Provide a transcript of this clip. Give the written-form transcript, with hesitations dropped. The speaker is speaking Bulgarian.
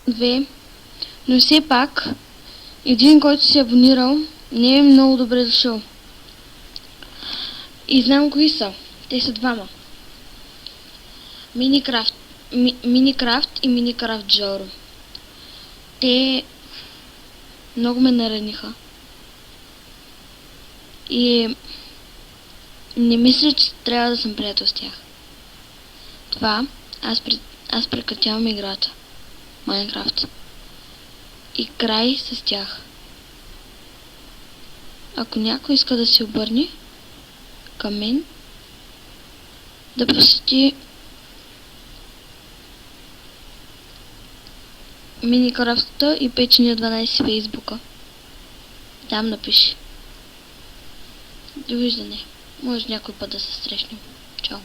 2, но все пак един, който се е абонирал, не е много добре дошъл. И знам кои са. Те са двама. Миникрафт и Миникрафт Жоро. Те много ме нараниха. И не мисля, че трябва да съм приятел с тях. Това аз прекратявам играта. Майнкрафт. И край с тях. Ако някой иска да се обърне към мен, да посети Миникрафта и Печения 12 Фейсбука. Там напиши. Довиждане. Може някой път да се срещнем. Чао.